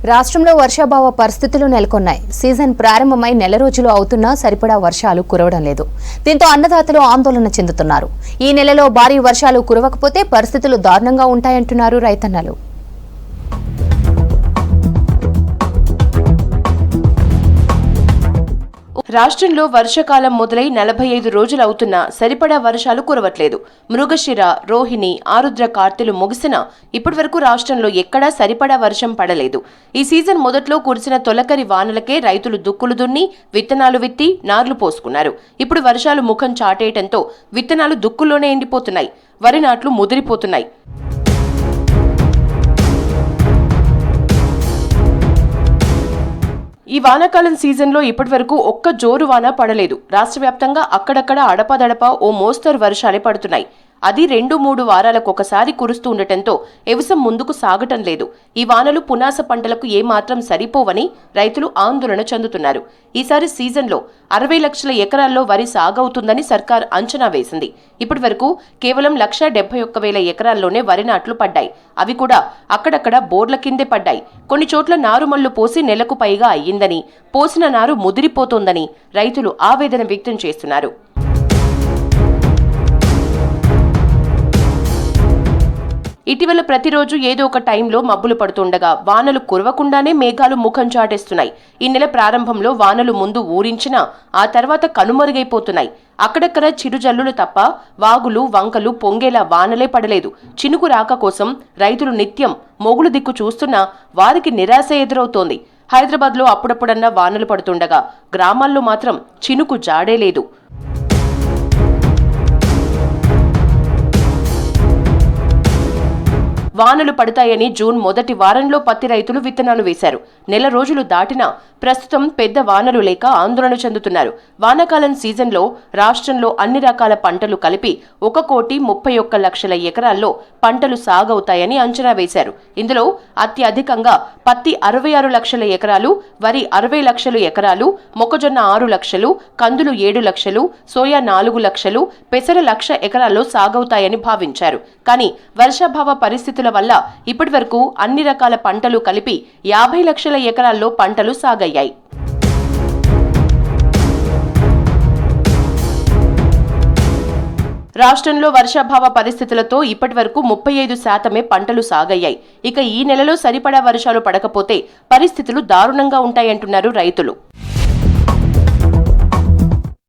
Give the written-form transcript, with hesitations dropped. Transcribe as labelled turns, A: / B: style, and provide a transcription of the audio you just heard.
A: రాష్ట్రంలో వర్షాభావ పరిస్థితులు నెలకొన్నాయి. సీజన్ ప్రారంభమై నెల రోజులు అవుతున్నా సరిపడా వర్షాలు కురవడం లేదు. దీంతో అన్నదాతలు ఆందోళన చెందుతున్నారు. ఈ నెలలో భారీ వర్షాలు కురవకపోతే పరిస్థితులు దారుణంగా ఉంటాయంటున్నారు రైతన్నలు.
B: రాష్ట్రంలో వర్షాకాలం మొదలై 45 రోజులు అవుతున్నా సరిపడా వర్షాలు కురవట్లేదు. మృగశిర, రోహిణి, ఆరుద్ర కార్తెలు ముగిసినా ఇప్పటివరకు రాష్ట్రంలో ఎక్కడా సరిపడా వర్షం పడలేదు. ఈ సీజన్ మొదట్లో కురిసిన తొలకరి వానలకే రైతులు దుక్కులు దున్ని విత్తనాలు విత్తి నార్లు పోసుకున్నారు. ఇప్పుడు వర్షాలు ముఖం చాటేయటంతో విత్తనాలు దుక్కుల్లోనే ఎండిపోతున్నాయి. వరి నాట్లు ముదిరిపోతున్నాయి. ఈ వానాకాలం సీజన్లో ఇప్పటివరకు ఒక్క జోరు వాన పడలేదు. రాష్ట్ర వ్యాప్తంగా అక్కడక్కడ అడపాదడపా ఓ మోస్తరు వర్షాలే పడుతున్నాయి. అది 2-3 వారాలకు ఒకసారి కురుస్తూ ఉండటంతో వ్యవసాయం ముందుకు సాగటం లేదు. ఈ వానలు పునాస పంటలకు ఏమాత్రం సరిపోవని రైతులు ఆందోళన చెందుతున్నారు. ఈసారి సీజన్లో 60 లక్షల ఎకరాల్లో వరి సాగవుతుందని సర్కార్ అంచనా వేసింది. ఇప్పటి వరకు కేవలం 171,000 ఎకరాల్లోనే వరి నాట్లు పడ్డాయి. అవి కూడా అక్కడక్కడ బోర్ల కిందే పడ్డాయి. కొన్ని చోట్ల నారుమళ్లు పోసి నెలకు పైగా అయ్యిందని, పోసిన నారు ముదిరిపోతోందని రైతులు ఆవేదన వ్యక్తం చేస్తున్నారు. ఇటీవల ప్రతిరోజు ఏదో ఒక టైంలో మబ్బులు పడుతుండగా వానలు కురవకుండానే మేఘాలు ముఖం చాటేస్తున్నాయి. ఈ నెల ప్రారంభంలో వానలు ముందు ఊరించినా ఆ తర్వాత కనుమరుగైపోతున్నాయి. అక్కడక్కడ చిరుజల్లులు తప్ప వాగులు వంకలు పొంగేలా వానలే పడలేదు. చినుకు రాక కోసం రైతులు నిత్యం మొగులు దిక్కు చూస్తున్నా వారికి నిరాశ ఎదురవుతోంది. హైదరాబాద్లో అప్పుడప్పుడన్నా వానలు పడుతుండగా గ్రామాల్లో మాత్రం చినుకు జాడే లేదు. వానలు పడతాయని జూన్ మొదటి వారంలో పత్తి రైతులు విత్తనాలు వేశారు. నెల రోజులు దాటినా ప్రస్తుతం పెద్ద వానలు లేక ఆందోళన చెందుతున్నారు. వానాకాలం సీజన్లో రాష్ట్రంలో అన్ని రకాల పంటలు కలిపి 1,31,00,000 ఎకరాల్లో పంటలు సాగవుతాయని అంచనా వేశారు. ఇందులో అత్యధికంగా పత్తి 66 లక్షల ఎకరాలు, వరి 60 లక్షల ఎకరాలు, మొక్కజొన్న 6 లక్షలు, కందులు 7 లక్షలు, సోయా 4 లక్షలు, పెసర 1,00,000 ఎకరాల్లో సాగవుతాయని భావించారు. కానీ వర్షాభావ పరిస్థితుల వల్ల ఇప్పటి వరకు అన్ని రకాల పంటలు కలిపి 50 లక్షల ఎకరాల్లో పంటలు సాగయ్యాయి. రాష్ట్రంలో వర్షాభావ పరిస్థితులతో ఇప్పటి వరకు 35% పంటలు సాగయ్యాయి. ఇక ఈ నెలలో సరిపడా వర్షాలు పడకపోతే పరిస్థితులు దారుణంగా ఉంటాయంటున్నారు రైతులు.